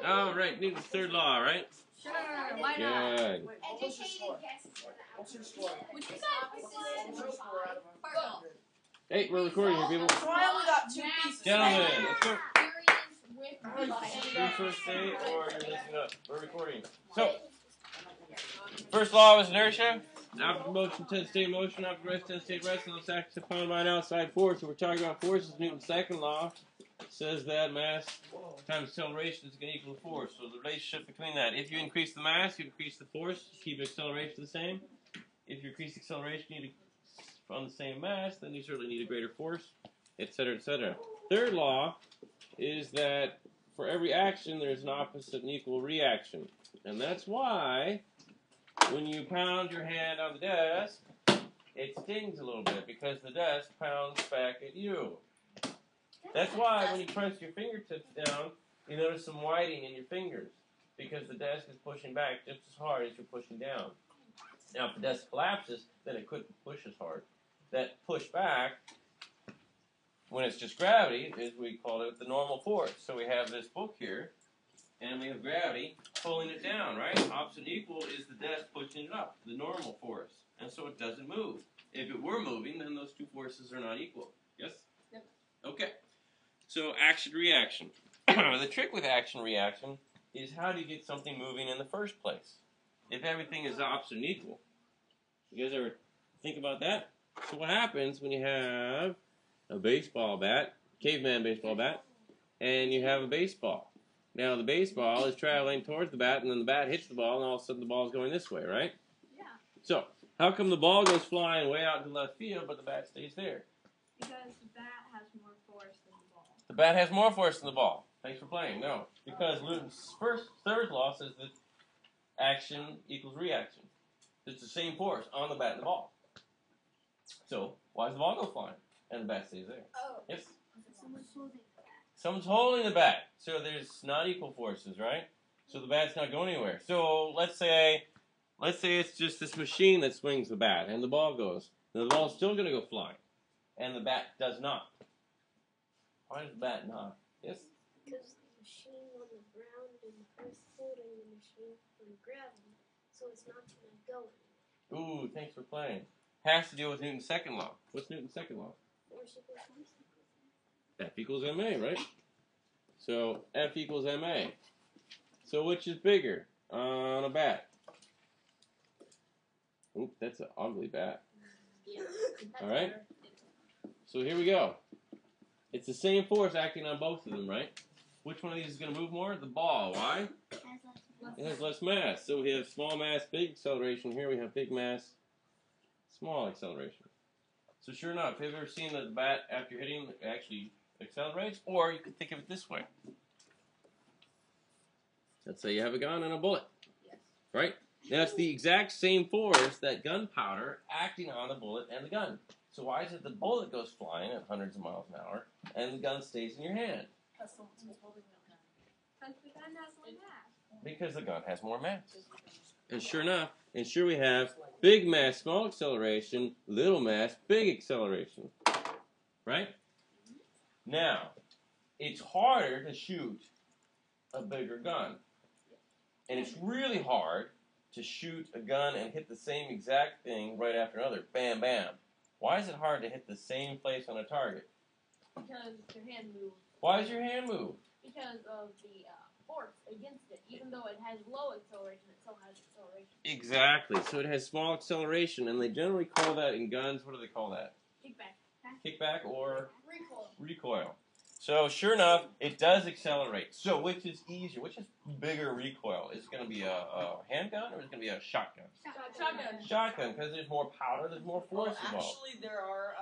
All right, Newton's third law, right? Sure, why not? Good. Wait, what's your score? What's your score? Would you Hey, we're recording here, people. So I only got 2 pieces. Gentlemen, let's go. With Your first day, or you're listening up. We're recording. So, first law was inertia. After motion, 10 stay in motion. After rest, 10 stay at rest. Unless acted upon by an outside force. So we're talking about forces. Newton's second law says that mass times acceleration is going to equal force. So the relationship between that. If you increase the mass, you increase the force. Keep acceleration the same. If you increase acceleration, you need on the same mass, then you certainly need a greater force, etc., etc. Third law is that for every action, there's an opposite and equal reaction. And that's why when you pound your hand on the desk, it stings a little bit because the desk pounds back at you. That's why when you press your fingertips down, you notice some whiting in your fingers because the desk is pushing back just as hard as you're pushing down. Now, if the desk collapses, then it couldn't push as hard. That push back, when it's just gravity, is we call it the normal force. So we have this book here, and we have gravity pulling it down, right? Opposite and equal is the desk pushing it up, the normal force. And so it doesn't move. If it were moving, then those two forces are not equal. Yes? Yep. Okay. So action-reaction. The trick with action-reaction is how do you get something moving in the first place? If everything is opposite and equal. You guys ever think about that? So what happens when you have a baseball bat, caveman baseball bat, and you have a baseball? Now the baseball is traveling towards the bat, and then the bat hits the ball, and all of a sudden the ball is going this way, right? Yeah. So how come the ball goes flying way out to left field, but the bat stays there? Because the bat has more force than the ball. The bat has more force than the ball. Thanks for playing. No, because Newton's third law says that action equals reaction. It's the same force on the bat and the ball. So, why does the ball go flying? And the bat stays there. Oh. Yes? Someone's holding the bat. Someone's holding the bat. So there's not equal forces, right? So the bat's not going anywhere. So let's say it's just this machine that swings the bat and the ball goes. Now the ball's still going to go flying. And the bat does not. Why does the bat not? Yes? Because the machine on the ground and the earth holding the machine from gravity, so it's not going to go anywhere. Ooh, thanks for playing. Has to deal with Newton's second law. What's Newton's second law? Force equals force. F equals ma, right? So F equals ma. So which is bigger on a bat? Oop, that's an ugly bat. Yeah. All right. So here we go. It's the same force acting on both of them, right? Which one of these is going to move more? The ball. Why? It has less mass. So we have small mass, big acceleration. Here we have big mass, small acceleration. So sure enough, have you ever seen the bat after hitting actually accelerates? Or you could think of it this way. Let's say you have a gun and a bullet. Yes. Right? Now it's the exact same force, that gunpowder, acting on the bullet and the gun. So why is it the bullet goes flying at hundreds of miles an hour and the gun stays in your hand? Because someone's holding the gun. Because the gun has more mass. Because the gun has more mass. And sure enough, we have big mass, small acceleration, little mass, big acceleration. Right? Now, it's harder to shoot a bigger gun. And it's really hard to shoot a gun and hit the same exact thing right after another. Bam, bam. Why is it hard to hit the same place on a target? Because your hand moves. Why does your hand move? Because of the force against it. Even though it has low acceleration, it still has acceleration. Exactly. So it has small acceleration, and they generally call that in guns, what do they call that? Kickback. Kickback or Recoil. recoil. So sure enough, it does accelerate. So which is easier? Which is bigger recoil? Is it going to be a handgun or is it going to be a shotgun? Shotgun. Shotgun, because there's more powder, there's more force involved. Actually, there are,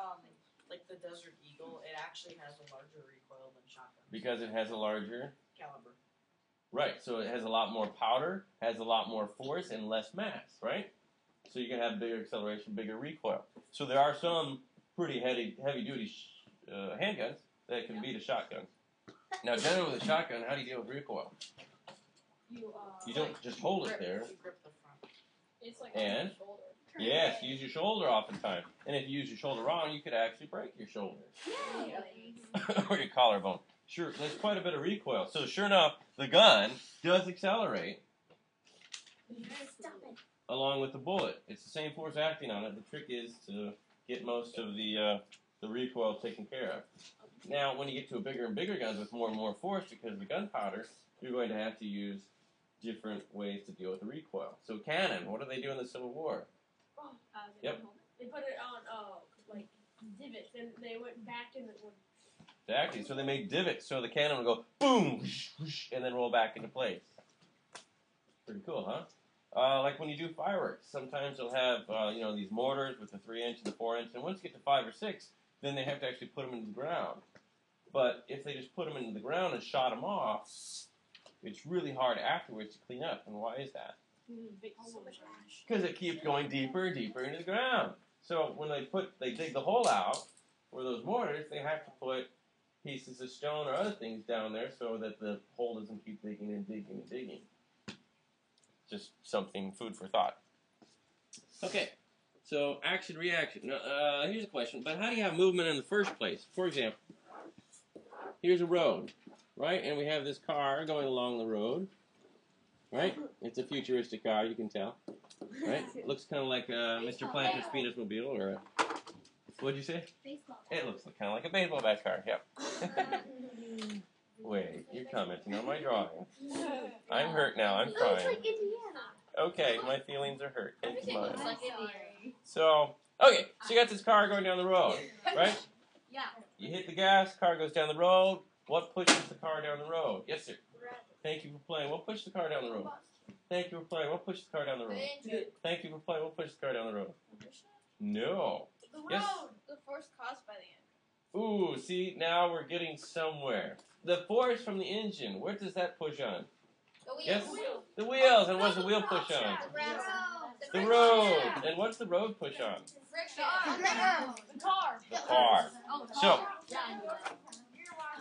like the Desert Eagle, it actually has a larger recoil than shotguns. Because it has a larger... Caliber. Right, so it has a lot more powder, has a lot more force, and less mass, right? So you can have bigger acceleration, bigger recoil. So there are some pretty heavy-duty handguns that can beat a shotgun. Now, generally with a shotgun, how do you deal with recoil? You don't just hold it there. You grip the front. It's like And? on your shoulder. Yes, use your shoulder oftentimes. And if you use your shoulder wrong, you could actually break your shoulder. Yeah. Or your collarbone. Sure, there's quite a bit of recoil. So sure enough, the gun does accelerate Stop it. along with the bullet. It's the same force acting on it. The trick is to get most of the recoil taken care of. Now, when you get to a bigger and bigger guns with more and more force because of the gunpowder, you're going to have to use different ways to deal with the recoil. So cannon, what do they do in the Civil War? Yep. They put it on like divots, and they went back in the. Exactly. So they made divots, so the cannon would go boom, whoosh, whoosh, and then roll back into place. Pretty cool, huh? Like when you do fireworks, sometimes they'll have these mortars with the 3-inch and the 4-inch, and once you get to 5 or 6, then they have to actually put them into the ground. But if they just put them into the ground and shot them off, it's really hard afterwards to clean up. And why is that? So much ash. Because it keeps going deeper and deeper into the ground. So when they dig the hole out for those mortars, they have to put pieces of stone or other things down there so that the hole doesn't keep digging and digging and digging. Just something, food for thought. Okay, so action, reaction. Here's a question, but how do you have movement in the first place? For example, here's a road, right? And we have this car going along the road, right? It's a futuristic car, you can tell, right? It looks kind of like Mr. Planter's Penis Mobile, or what'd you say? Baseball. It looks kind of like a baseball bat car, yep. Wait, you're commenting on my drawing. I'm hurt now, I'm It's crying. like Indiana. Okay, my feelings are hurt. Thank you, Mom. Like So, okay, so you got this car going down the road, right? Yeah. You hit the gas, car goes down the road. What pushes the car down the road? Yes, sir. Thank you for playing. What pushed the car down the road? Thank you for playing. What pushed the car down the road? Thank you for playing. What pushed the car down the road? No. The road. Yes. The force caused by the engine. Ooh, see, now we're getting somewhere. The force from the engine, what does that push on? The wheels. Yes? The wheels. And what's the wheel push on? The road. And what's the road push on? The car. The car. Oh, the So, car.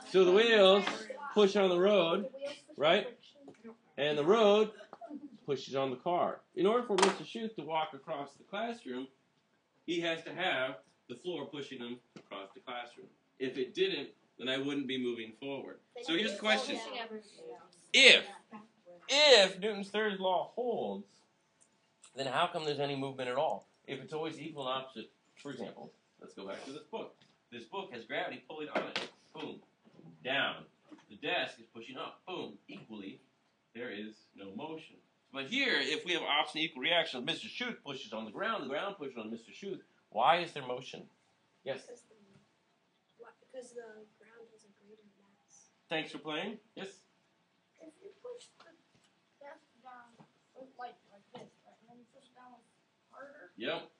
so the wheels push on the road, right? And the road pushes on the car. In order for Mr. Schuth to walk across the classroom, he has to have the floor pushing him across the classroom. If it didn't, then I wouldn't be moving forward. So here's the question. If Newton's third law holds, then how come there's any movement at all? If it's always equal and opposite, for example, let's go back to this book. This book has gravity pulling on it. Boom. Down. The desk is pushing up. Boom. Equally, there is no motion. But here, if we have opposite and equal reaction, Mr. Schuth pushes on the ground pushes on Mr. Schuth. Why is there motion? Yes? Because the ground has a greater mass. Thanks for playing. Yes? If you push the desk down like this, right, and then you push it down harder. Yep.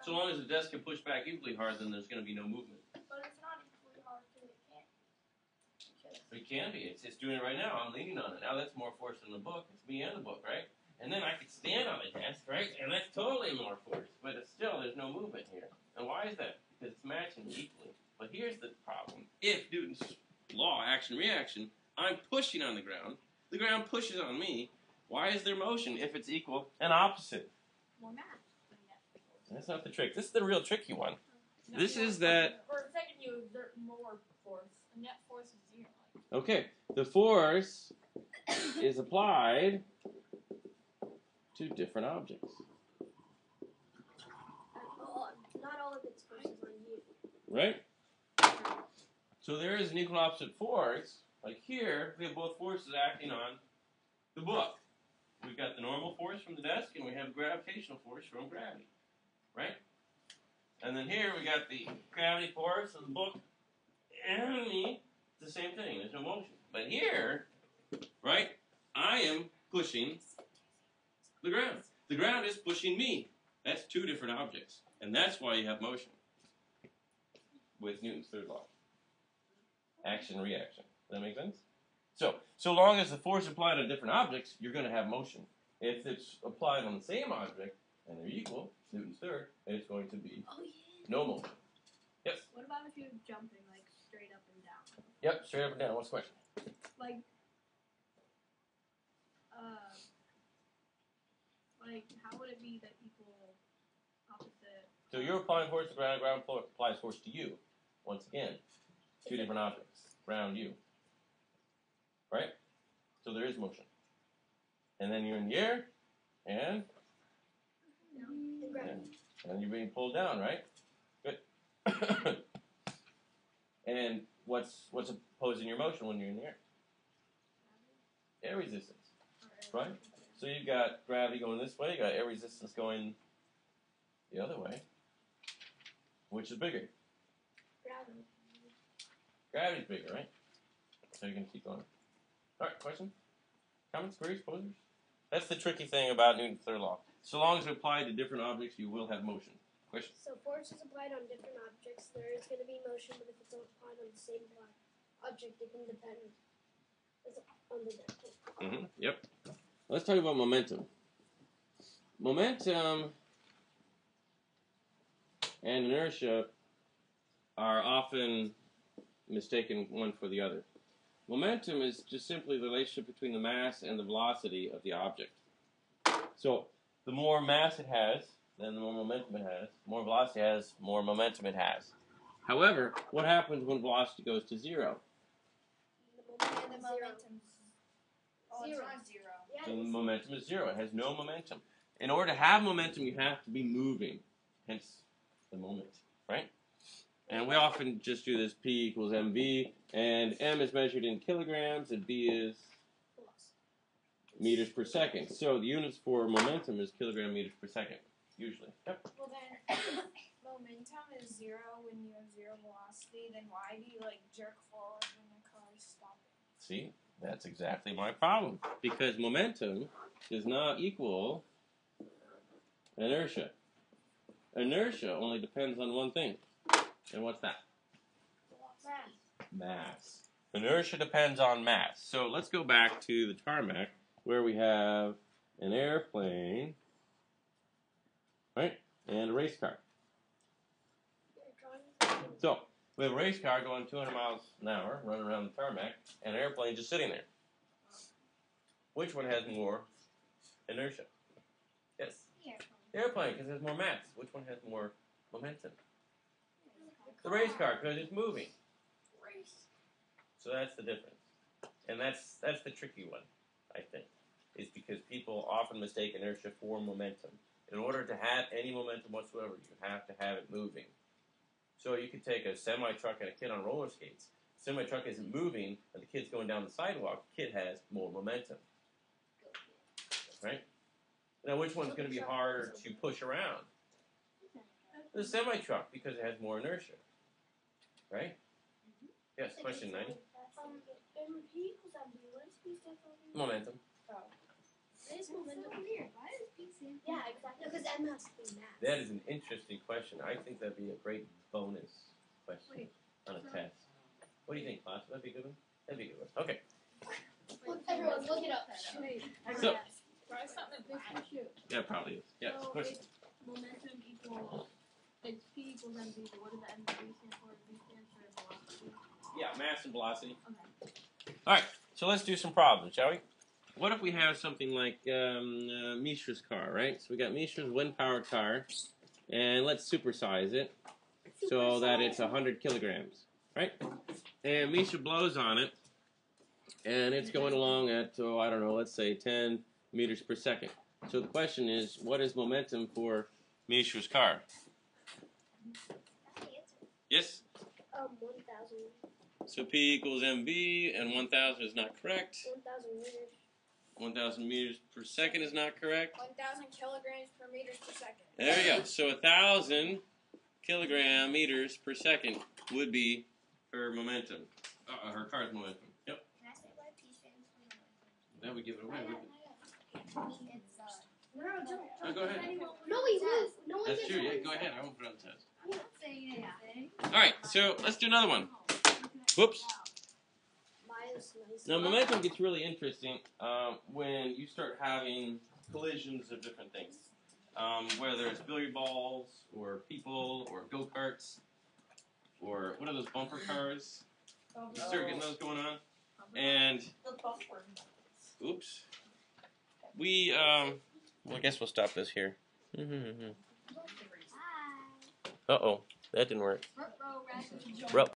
So long as the desk can push back equally hard, then there's going to be no movement. But it's not equally hard because it can't. It can be. It's doing it right now. I'm leaning on it. Now that's more force than the book. It's me and the book, right? And then I could stand on the desk, right? And that's totally more force. But it's still, there's no movement here. And why is that? Because it's matching equally. But here's the problem. If Newton's law, action-reaction, I'm pushing on the ground pushes on me, why is there motion if it's equal and opposite? More mass. That's not the trick. This is the real tricky one. This is that... For a second, you exert more force. And net force is zero. Okay, the force is applied to different objects. Not all of its forces on you. Right? So there is an equal opposite force. Like here, we have both forces acting on the book. We've got the normal force from the desk, and we have gravitational force from gravity. Right? And then here we got the gravity force of the book and me. It's the same thing. There's no motion. But here, right, I am pushing the ground. The ground is pushing me. That's two different objects. And that's why you have motion with Newton's third law. Action, reaction. Does that make sense? So long as the force applied on different objects, you're going to have motion. If it's applied on the same object, and they're equal, Newton's third, it's going to be no motion. Yes? What about if you're jumping, like, straight up and down? Yep, straight up and down. What's the question? Like, how would it be that equal opposite? So you're applying force to ground, ground applies force to you. Once again, two different objects. around you. Right? So there is motion. And then you're in the air, and you're being pulled down, right? Good. And what's opposing your motion when you're in the air? Air resistance, right? So you've got gravity going this way, you got air resistance going the other way. Which is bigger? Gravity. Gravity's bigger, right? So you're going to keep going. All right, question? Comments, queries, posers? That's the tricky thing about Newton's third law. So long as it applied to different objects, you will have motion. Question? So force is applied on different objects. There is going to be motion, but if it's applied on the same object, it can depend on the depth. Yep. Let's talk about momentum. Momentum and inertia are often mistaken one for the other. Momentum is just simply the relationship between the mass and the velocity of the object. So the more mass it has, then the more momentum it has. The more velocity it has, the more momentum it has. However, what happens when velocity goes to zero? And the momentum. Oh, it's not zero. So the momentum is zero. It has no momentum. In order to have momentum, you have to be moving. Hence the moment, right? And we often just do this P equals mv, and m is measured in kilograms, and v is meters per second. So the units for momentum is kilogram meters per second, usually. Yep. Well then, momentum is zero when you have zero velocity. Then why do you jerk forward when the car is stopping? See, that's exactly my problem. Because momentum does not equal inertia. Inertia only depends on one thing. And what's that? Mass. Inertia depends on mass. So let's go back to the tarmac where we have an airplane, right, and a race car. So we have a race car going 200 miles an hour, running around the tarmac, and an airplane just sitting there. Which one has more inertia? Yes. The airplane, because it has more mass. Which one has more momentum? The race car, because it's moving. So that's the difference. And that's the tricky one, I think, is because people often mistake inertia for momentum. In order to have any momentum whatsoever, you have to have it moving. So you could take a semi-truck and a kid on roller skates. The semi-truck isn't moving, and the kid's going down the sidewalk. The kid has more momentum. Right? Now, which one's going to be harder to push around? The semi-truck, because it has more inertia. Right? Yes, question 90. P equals mv. What is P stand for? Momentum. What is momentum? Yeah, exactly. Because m has to be mass. That is an interesting question. I think that'd be a great bonus question on a test. What do you think, class? Would that be a good one? That'd be a good one. Okay. Everyone, look it up. So, Try something different. yeah, probably is. Yes, So question. momentum equals, it's P equals mv, but what does the mv stand for? V stands for velocity. Yeah, mass and velocity. Okay. All right, so let's do some problems, shall we? What if we have something like Mishra's car, right? So we got Mishra's wind-powered car, and let's supersize it so that it's 100 kilograms, right? And Mishra blows on it, and it's going along at, I don't know, let's say 10 meters per second. So the question is, what is momentum for Mishra's car? Yes? 1,000. So P equals mv, and 1,000 is not correct. 1,000 meters. 1,000 meters per second is not correct. 1,000 kilograms per meters per second. There you go. So 1,000 kilogram meters per second would be her momentum. Her car's momentum. Yep. Can I say why P stands for momentum? That would give it away, wouldn't it? No, Oh, go ahead. No, we move. No one That's gets true. Yeah, one. go ahead. I won't put it on the test. I'm not saying anything. All right. So let's do another one. Whoops. Mine's nice. Now momentum gets really interesting when you start having collisions of different things. Whether it's billiard balls, or people, or go-karts, or what are those bumper cars? You start getting those going on. And, oops. Well, I guess we'll stop this here. Uh-oh, that didn't work.